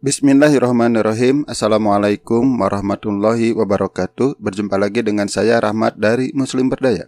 Bismillahirrahmanirrahim. Assalamualaikum warahmatullahi wabarakatuh. Berjumpa lagi dengan saya Rahmat dari Muslim Berdaya.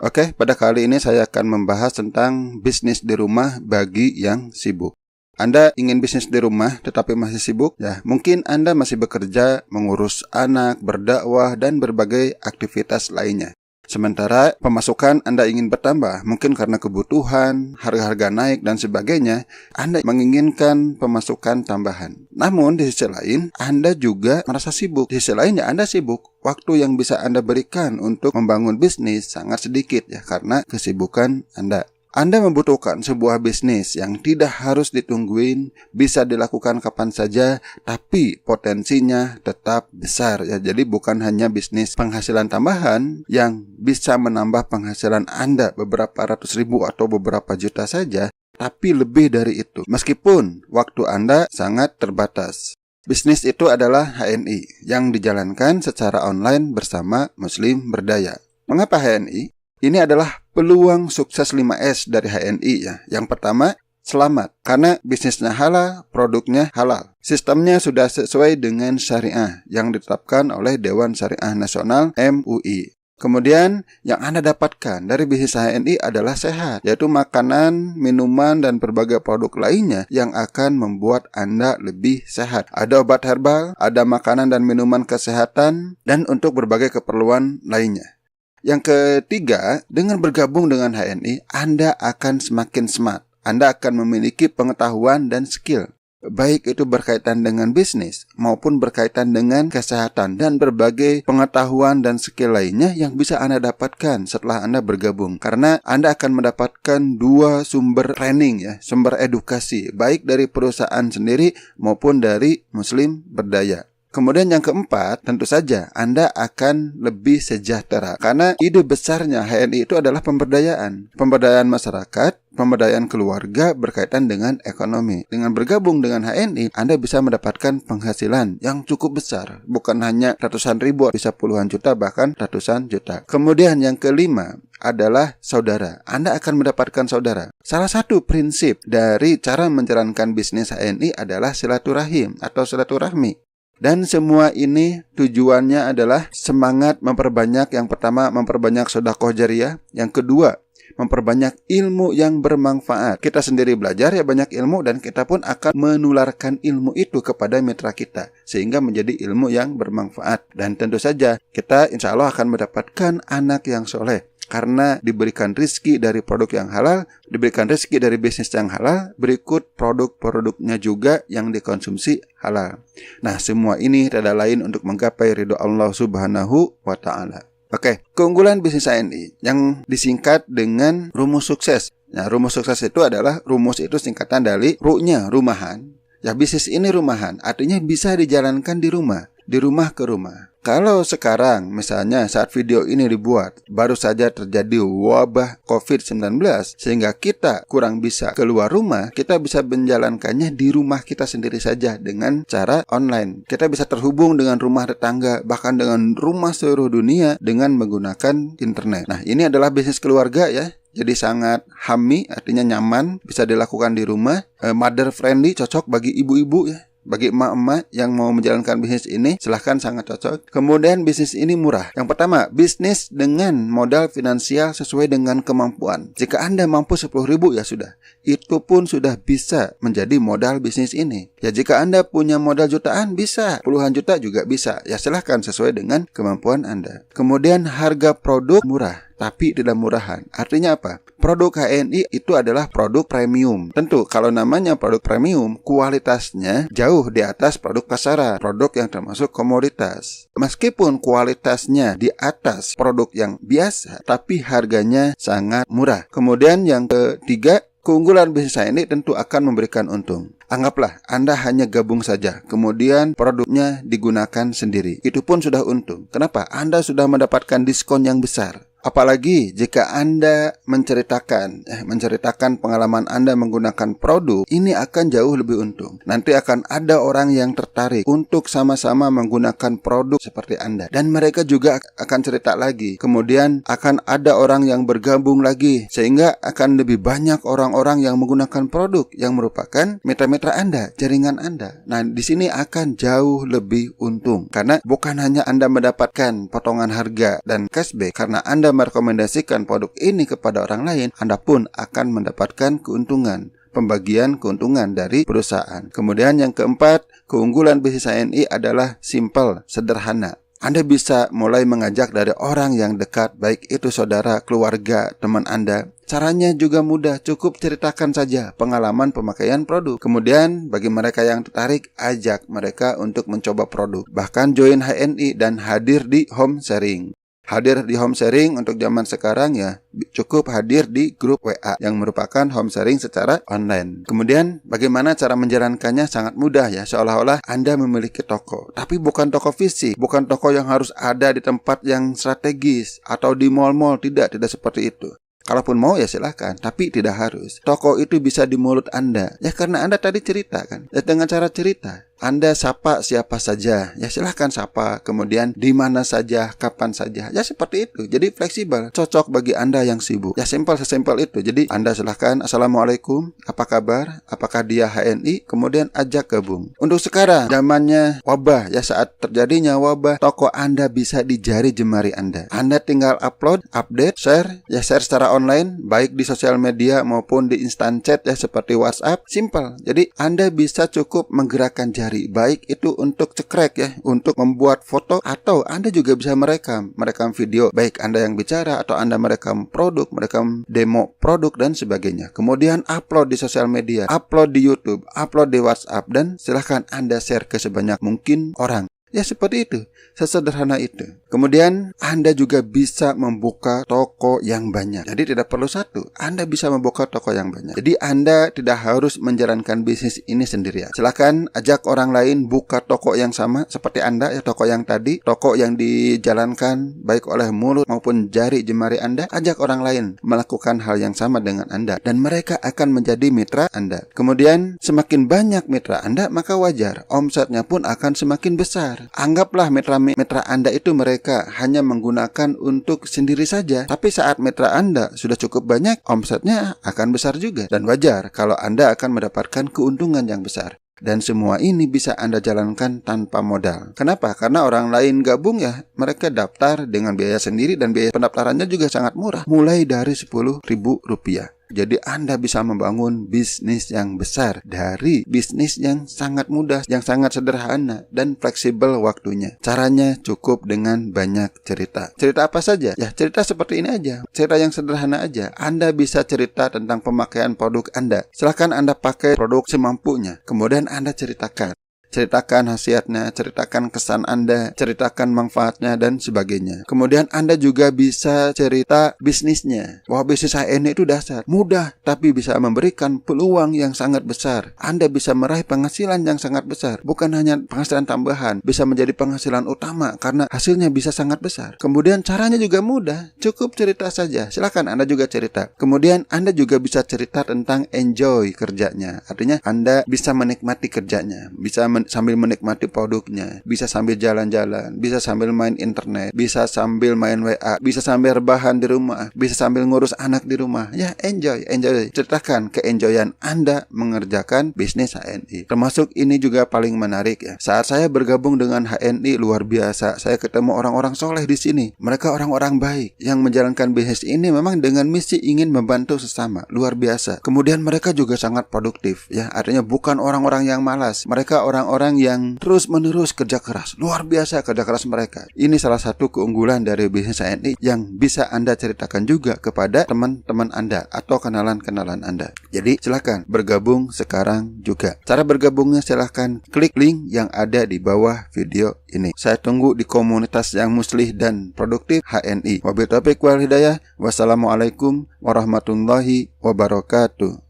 Oke, pada kali ini saya akan membahas tentang bisnis di rumah bagi yang sibuk. Anda ingin bisnis di rumah tetapi masih sibuk? Ya, mungkin Anda masih bekerja, mengurus anak, berdakwah, dan berbagai aktivitas lainnya. Sementara pemasukan Anda ingin bertambah, mungkin karena kebutuhan, harga-harga naik, dan sebagainya, Anda menginginkan pemasukan tambahan. Namun di sisi lain, Anda juga merasa sibuk. Di sisi lainnya, Anda sibuk. Waktu yang bisa Anda berikan untuk membangun bisnis sangat sedikit ya, karena kesibukan Anda. Anda membutuhkan sebuah bisnis yang tidak harus ditungguin, bisa dilakukan kapan saja, tapi potensinya tetap besar ya. Jadi bukan hanya bisnis penghasilan tambahan yang bisa menambah penghasilan Anda beberapa ratus ribu atau beberapa juta saja, tapi lebih dari itu. Meskipun waktu Anda sangat terbatas. Bisnis itu adalah HNI yang dijalankan secara online bersama Muslim Berdaya. Mengapa HNI? Ini adalah peluang sukses 5S dari HNI ya. Yang pertama, selamat. Karena bisnisnya halal, produknya halal. Sistemnya sudah sesuai dengan syariah yang ditetapkan oleh Dewan Syariah Nasional MUI. Kemudian yang Anda dapatkan dari bisnis HNI adalah sehat, yaitu makanan, minuman, dan berbagai produk lainnya yang akan membuat Anda lebih sehat. Ada obat herbal, ada makanan dan minuman kesehatan, dan untuk berbagai keperluan lainnya. Yang ketiga, dengan bergabung dengan HNI, Anda akan semakin smart. Anda akan memiliki pengetahuan dan skill. Baik itu berkaitan dengan bisnis maupun berkaitan dengan kesehatan dan berbagai pengetahuan dan skill lainnya yang bisa Anda dapatkan setelah Anda bergabung. Karena Anda akan mendapatkan dua sumber training ya, sumber edukasi, baik dari perusahaan sendiri maupun dari Muslim Berdaya. Kemudian yang keempat, tentu saja Anda akan lebih sejahtera. Karena ide besarnya HNI itu adalah pemberdayaan. Pemberdayaan masyarakat, pemberdayaan keluarga berkaitan dengan ekonomi. Dengan bergabung dengan HNI, Anda bisa mendapatkan penghasilan yang cukup besar. Bukan hanya ratusan ribu, bisa puluhan juta, bahkan ratusan juta. Kemudian yang kelima adalah saudara. Anda akan mendapatkan saudara. Salah satu prinsip dari cara menjalankan bisnis HNI adalah silaturahim atau silaturahmi. Dan semua ini tujuannya adalah semangat memperbanyak. Yang pertama, memperbanyak sedekah jariyah. Yang kedua, memperbanyak ilmu yang bermanfaat. Kita sendiri belajar ya banyak ilmu, dan kita pun akan menularkan ilmu itu kepada mitra kita, sehingga menjadi ilmu yang bermanfaat. Dan tentu saja kita insya Allah akan mendapatkan anak yang soleh. Karena diberikan rezeki dari produk yang halal, diberikan rezeki dari bisnis yang halal, berikut produk-produknya juga yang dikonsumsi halal. Nah, semua ini tidak lain untuk menggapai ridho Allah Subhanahu wa Ta'ala. Oke, keunggulan bisnis HNI yang disingkat dengan rumus sukses. Nah, rumus sukses itu adalah, rumus itu singkatan dari ru-nya, rumahan. Ya, bisnis ini rumahan, artinya bisa dijalankan di rumah ke rumah. Kalau sekarang misalnya saat video ini dibuat baru saja terjadi wabah COVID-19 sehingga kita kurang bisa keluar rumah, kita bisa menjalankannya di rumah kita sendiri saja dengan cara online. Kita bisa terhubung dengan rumah tetangga, bahkan dengan rumah seluruh dunia dengan menggunakan internet. Nah, ini adalah bisnis keluarga ya. Jadi sangat hammy, artinya nyaman, bisa dilakukan di rumah, mother friendly, cocok bagi ibu-ibu ya. Bagi emak-emak yang mau menjalankan bisnis ini, silahkan, sangat cocok. Kemudian bisnis ini murah. Yang pertama, bisnis dengan modal finansial sesuai dengan kemampuan. Jika Anda mampu 10.000 ya sudah. Itu pun sudah bisa menjadi modal bisnis ini. Ya, jika Anda punya modal jutaan bisa, puluhan juta juga bisa. Ya silahkan sesuai dengan kemampuan Anda. Kemudian harga produk murah, tapi tidak murahan. Artinya apa? Produk HNI itu adalah produk premium. Tentu kalau namanya produk premium, kualitasnya jauh di atas produk pasaran, produk yang termasuk komoditas. Meskipun kualitasnya di atas produk yang biasa, tapi harganya sangat murah. Kemudian yang ketiga, keunggulan bisnis HNI tentu akan memberikan untung. Anggaplah Anda hanya gabung saja, kemudian produknya digunakan sendiri. Itu pun sudah untung. Kenapa? Anda sudah mendapatkan diskon yang besar. Apalagi jika Anda menceritakan pengalaman Anda menggunakan produk, ini akan jauh lebih untung. Nanti akan ada orang yang tertarik untuk sama-sama menggunakan produk seperti Anda. Dan mereka juga akan cerita lagi. Kemudian akan ada orang yang bergabung lagi. Sehingga akan lebih banyak orang-orang yang menggunakan produk yang merupakan mitra-mitra Anda, jaringan Anda. Nah, di sini akan jauh lebih untung. Karena bukan hanya Anda mendapatkan potongan harga dan cashback, karena Anda merekomendasikan produk ini kepada orang lain, Anda pun akan mendapatkan keuntungan, pembagian keuntungan dari perusahaan. Kemudian yang keempat, keunggulan bisnis HNI adalah simple, sederhana. Anda bisa mulai mengajak dari orang yang dekat, baik itu saudara, keluarga, teman Anda. Caranya juga mudah, cukup ceritakan saja pengalaman pemakaian produk. Kemudian bagi mereka yang tertarik, ajak mereka untuk mencoba produk. Bahkan join HNI dan hadir di home sharing. Hadir di home sharing untuk zaman sekarang ya cukup hadir di grup WA yang merupakan home sharing secara online. Kemudian bagaimana cara menjalankannya sangat mudah ya, seolah-olah Anda memiliki toko. Tapi bukan toko fisik, bukan toko yang harus ada di tempat yang strategis atau di mall-mall, tidak seperti itu. Kalaupun mau ya silahkan, tapi tidak harus. Toko itu bisa di mulut Anda. Ya karena Anda tadi cerita kan. Ya dengan cara cerita. Anda sapa siapa saja, ya silahkan sapa. Kemudian di mana saja, kapan saja, ya seperti itu. Jadi fleksibel, cocok bagi Anda yang sibuk. Ya sesimpel itu. Jadi Anda silahkan, Assalamualaikum, apa kabar? Apakah dia HNI? Kemudian ajak gabung. Untuk sekarang, zamannya wabah, ya saat terjadinya wabah, toko Anda bisa di jari jemari Anda. Anda tinggal upload, update, share, ya share secara online, baik di sosial media maupun di instant chat ya seperti WhatsApp. Simple. Jadi Anda bisa cukup menggerakkan jari. Baik itu untuk cekrek ya, untuk membuat foto, atau Anda juga bisa merekam video, baik Anda yang bicara atau Anda merekam produk, merekam demo produk dan sebagainya. Kemudian upload di sosial media, upload di YouTube, upload di WhatsApp, dan silahkan Anda share ke sebanyak mungkin orang. Ya seperti itu, sesederhana itu. Kemudian Anda juga bisa membuka toko yang banyak. Jadi tidak perlu satu, Anda bisa membuka toko yang banyak. Jadi Anda tidak harus menjalankan bisnis ini sendirian. Silakan ajak orang lain buka toko yang sama seperti Anda ya, toko yang tadi, toko yang dijalankan baik oleh mulut maupun jari jemari Anda. Ajak orang lain melakukan hal yang sama dengan Anda dan mereka akan menjadi mitra Anda. Kemudian semakin banyak mitra Anda, maka wajar omsetnya pun akan semakin besar. Anggaplah mitra Anda itu mereka hanya menggunakan untuk sendiri saja. Tapi saat mitra Anda sudah cukup banyak, omsetnya akan besar juga. Dan wajar kalau Anda akan mendapatkan keuntungan yang besar. Dan semua ini bisa Anda jalankan tanpa modal. Kenapa? Karena orang lain gabung ya, mereka daftar dengan biaya sendiri dan biaya pendaftarannya juga sangat murah. Mulai dari Rp10.000. Jadi Anda bisa membangun bisnis yang besar dari bisnis yang sangat mudah, yang sangat sederhana dan fleksibel waktunya. Caranya cukup dengan banyak cerita. Cerita apa saja? Ya cerita seperti ini aja. Cerita yang sederhana aja. Anda bisa cerita tentang pemakaian produk Anda. Silahkan Anda pakai produk semampunya. Kemudian Anda ceritakan khasiatnya, ceritakan kesan Anda, ceritakan manfaatnya dan sebagainya. Kemudian Anda juga bisa cerita bisnisnya. Wah, bisnis HNI itu dasar, mudah tapi bisa memberikan peluang yang sangat besar. Anda bisa meraih penghasilan yang sangat besar. Bukan hanya penghasilan tambahan, bisa menjadi penghasilan utama karena hasilnya bisa sangat besar. Kemudian caranya juga mudah, cukup cerita saja. Silakan Anda juga cerita. Kemudian Anda juga bisa cerita tentang enjoy kerjanya. Artinya Anda bisa menikmati kerjanya, bisa sambil menikmati produknya, bisa sambil jalan-jalan, bisa sambil main internet, bisa sambil main WA, bisa sambil rebahan di rumah, bisa sambil ngurus anak di rumah. Ya, enjoy. Ceritakan keenjoyan Anda mengerjakan bisnis HNI. Termasuk ini juga paling menarik ya. Saat saya bergabung dengan HNI luar biasa, saya ketemu orang-orang soleh di sini. Mereka orang-orang baik yang menjalankan bisnis ini memang dengan misi ingin membantu sesama. Luar biasa. Kemudian mereka juga sangat produktif ya. Artinya bukan orang-orang yang malas. Mereka orang yang terus-menerus kerja keras. Luar biasa kerja keras mereka. Ini salah satu keunggulan dari bisnis HNI yang bisa Anda ceritakan juga kepada teman-teman Anda atau kenalan-kenalan Anda. Jadi silakan bergabung sekarang juga. Cara bergabungnya silakan klik link yang ada di bawah video ini. Saya tunggu di komunitas yang muslih dan produktif HNI. Wabillahi taufiq wal hidayah. Wassalamualaikum warahmatullahi wabarakatuh.